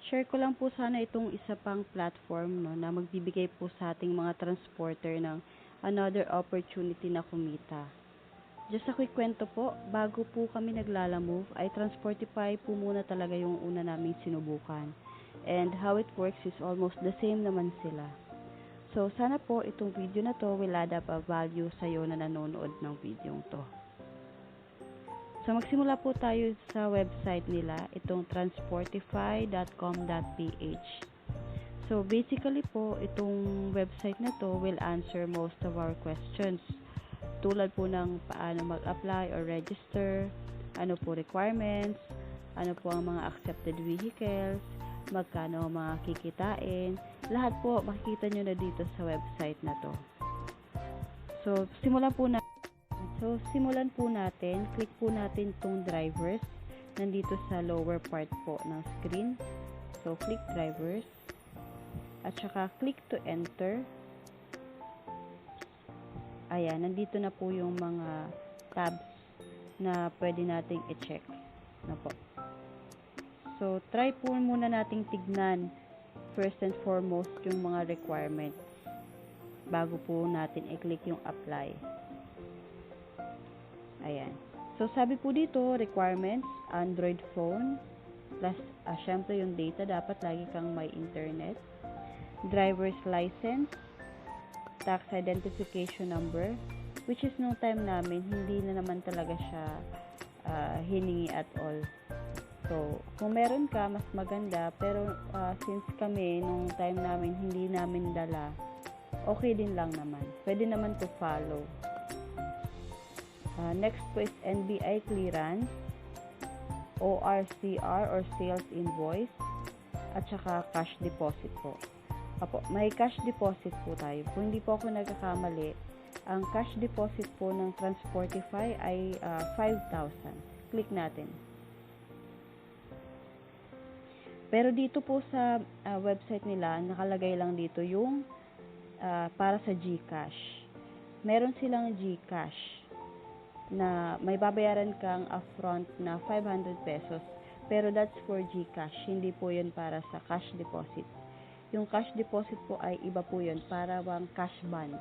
Share ko lang po sana itong isa pang platform no, na magbibigay po sa ating mga transporter ng another opportunity na kumita. Just a quick kwento po, bago po kami naglalamove, ay Transportify po muna talaga yung una naming sinubukan. And how it works is almost the same naman sila. So, sana po itong video na to will add up a value sa'yo na nanonood ng video to. So, magsimula po tayo sa website nila, itong transportify.com.ph. So, basically po, itong website na to will answer most of our questions. Tulad po ng paano mag-apply or register, ano po requirements, ano po ang mga accepted vehicles, magkano ang mga kikitain, lahat po makikita nyo na dito sa website na to. So, simulan po natin, click po natin itong drivers, nandito sa lower part po ng screen. So, click drivers, at saka click to enter. Ayan, nandito na po yung mga tabs na pwede nating i-check. Na po. So, try po muna nating tignan first and foremost yung mga requirements bago po natin i-click yung apply. Ayan. So, sabi po dito, requirements, Android phone, plus, syempre yung data, dapat lagi kang may internet, driver's license, tax identification number, which is nung time namin, hindi na naman talaga siya hiningi at all. So, kung meron ka, mas maganda, pero since kami, nung time namin, hindi namin dala, okay din lang naman. Pwede naman to follow. Next po is NBI clearance, ORCR or sales invoice, at saka cash deposit po. Apo, may cash deposit po tayo. Kung hindi po ako nagkakamali, ang cash deposit po ng Transportify ay 5,000. Click natin. Pero dito po sa website nila, nakalagay lang dito yung para sa GCash. Meron silang GCash na may babayaran kang upfront na 500 pesos. Pero that's for GCash, hindi po yun para sa cash deposit. Yung cash deposit po ay iba po yun, para bang cash bond.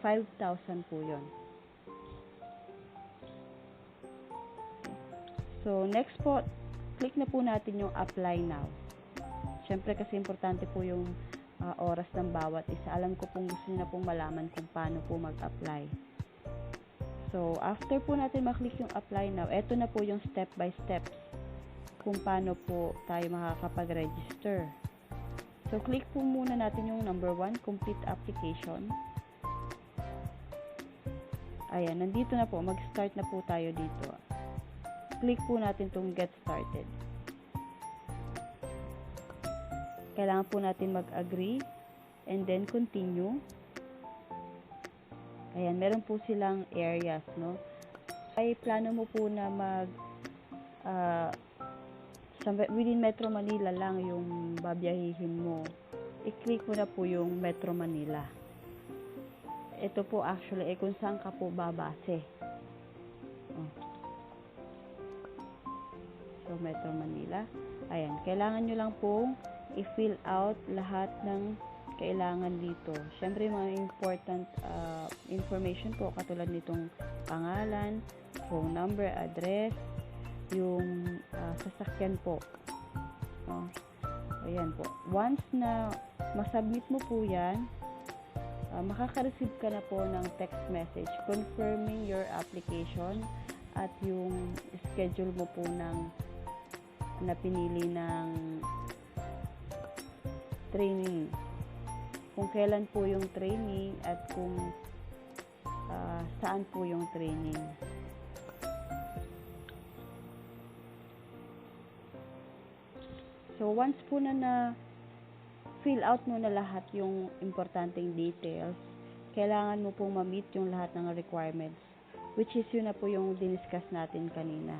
5,000 po yun. So, next po, click na po natin yung apply now. Siyempre kasi importante po yung oras ng bawat isa. Alam ko pong gusto nyo na pong malaman kung paano po mag-apply. So, after po natin maklik yung apply now, eto na po yung step by steps kung paano po tayo makakapag-register. So, click po muna natin yung number 1, complete application. Ayan, nandito na po. Mag-start na po tayo dito. Click po natin itong get started. Kailangan po natin mag-agree and then continue. Ayan, meron po silang areas, no? Ay, plano mo po na within Metro Manila lang yung babiyahihin mo. I-click mo na po yung Metro Manila. Ito po actually, kung saan ka po babase. So, Metro Manila. Ayan, kailangan nyo lang po i-fill out lahat ng kailangan dito. Siyempre, mga important information po, katulad nitong pangalan, phone number, address, yung sasakyan po. Ayan po. Once na masubmit mo po yan, makaka-receive ka na po ng text message confirming your application at yung schedule mo po ng napinili ng training. Kung kailan po yung training at kung saan po yung training. So, once po na fill out mo na lahat yung importanteng details, kailangan mo pong ma-meet yung lahat ng requirements, which is yun na po yung diniscuss natin kanina.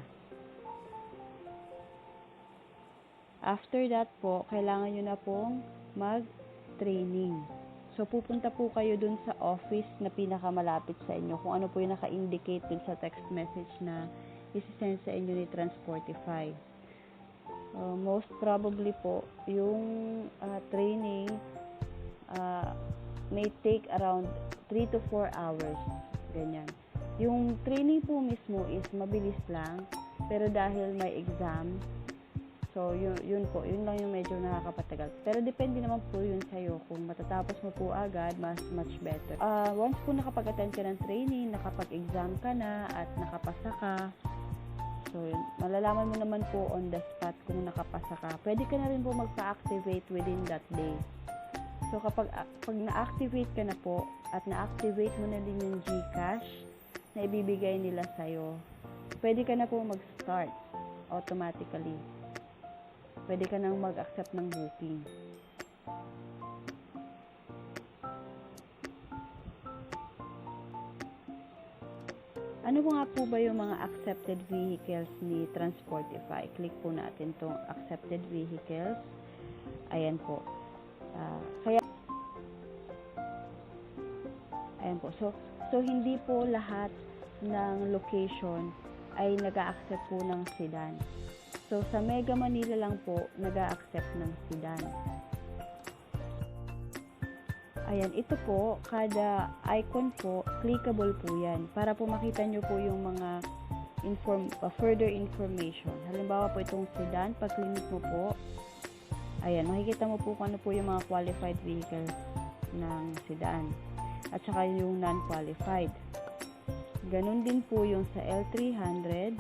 After that po, kailangan nyo na pong mag-training. So, pupunta po kayo dun sa office na pinakamalapit sa inyo, kung ano po yung naka-indicate dun sa text message na isi-send sa inyo ni Transportify. Most probably po, yung training may take around 3 to 4 hours. Ganyan. Yung training po mismo is mabilis lang, pero dahil may exam, so yun po, yun lang yung medyo nakakapatagal. Pero depende naman po yun sa'yo. Kung matatapos mo po agad, much better. Once po nakapag-attend ka ng training, nakapag-exam ka na, at nakapasa ka, so malalaman mo naman po on the spot kung nakapasa ka. Pwede ka na rin po magpa-activate within that day. So pag na-activate ka na po, at na-activate mo na din yung GCash na ibibigay nila sa'yo, pwede ka na po mag-start automatically. Pwede ka nang mag-accept ng booking. Ano nga po ba yung mga accepted vehicles ni Transportify? Click po natin tong accepted vehicles. Ayan po. Ayan po. So hindi po lahat ng location ay nag-a-accept po ng sedan. So, sa Mega Manila lang po, nag-a-accept ng sedan. Ayan, ito po, kada icon po, clickable po yan. Para po makita nyo po yung mga further information. Halimbawa po itong sedan, pag-click mo po, ayan, makikita mo po kung ano po yung mga qualified vehicles ng sedan. At saka yung non-qualified. Ganun din po yung sa L300,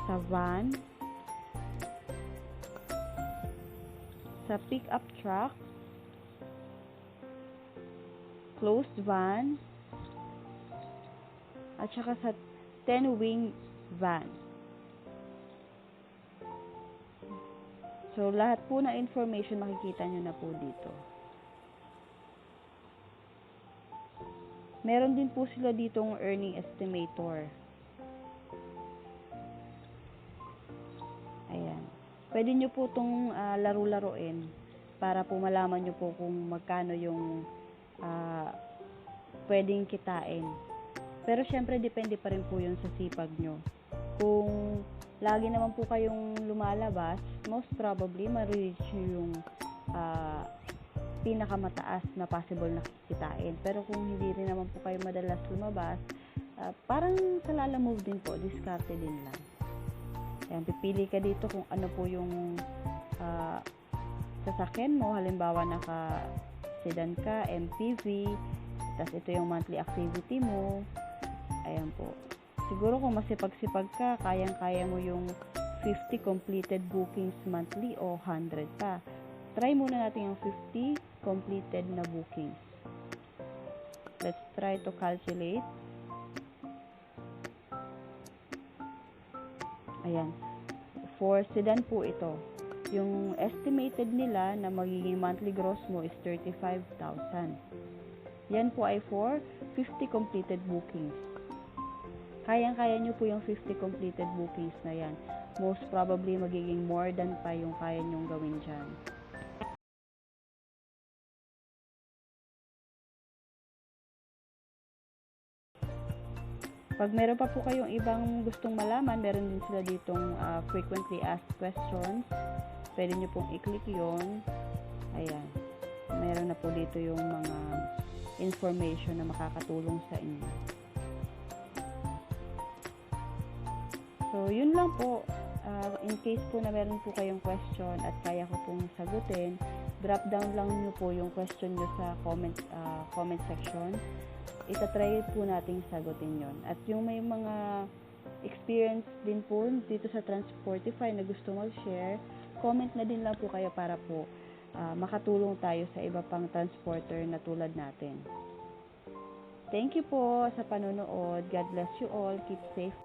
sa van, sa pick-up truck, closed van, at saka sa 10-wing van. So, lahat po na information makikita nyo na po dito. Meron din po sila ditong earning estimator. Ayan. Pwede nyo po itong laro-laruin para po malaman nyo po kung magkano yung pwedeng kitain. Pero syempre, depende pa rin po yun sa sipag nyo. Kung lagi naman po kayong lumalabas, most probably, ma-reach nyo yung pinakamataas na possible na kitain. Pero kung hindi rin naman po kayo madalas lumabas, parang sa Lala Move din po, diskarte din lang. Ayan, pipili ka dito kung ano po yung sasakyan mo. Halimbawa, naka-sedan ka, MPV, tapos ito yung monthly activity mo. Ayan po. Siguro kung masipag-sipag ka, kayang-kaya mo yung 50 completed bookings monthly o 100 pa. Try muna natin yung 50 completed na bookings. Let's try to calculate. Ayan. For sedan po ito. Yung estimated nila na magiging monthly gross mo is 35,000. Yan po ay for 50 completed bookings. Kayang-kaya nyo po yung 50 completed bookings na yan. Most probably magiging more than pa yung kaya nyong gawin dyan. Pag meron pa po kayong ibang gustong malaman, meron din sila ditong frequently asked questions. Pwede nyo pong i-click yun. Ayan. Meron na po dito yung mga information na makakatulong sa inyo. So, yun lang po. In case po na meron po kayong question at kaya ko pong sagutin, drop down lang nyo po yung question nyo sa comment section. Itatry po nating sagutin yon. At yung may mga experience din po dito sa Transportify na gusto mag-share, comment na din lang po kayo para po makatulong tayo sa iba pang transporter na tulad natin. Thank you po sa panonood. God bless you all. Keep safe.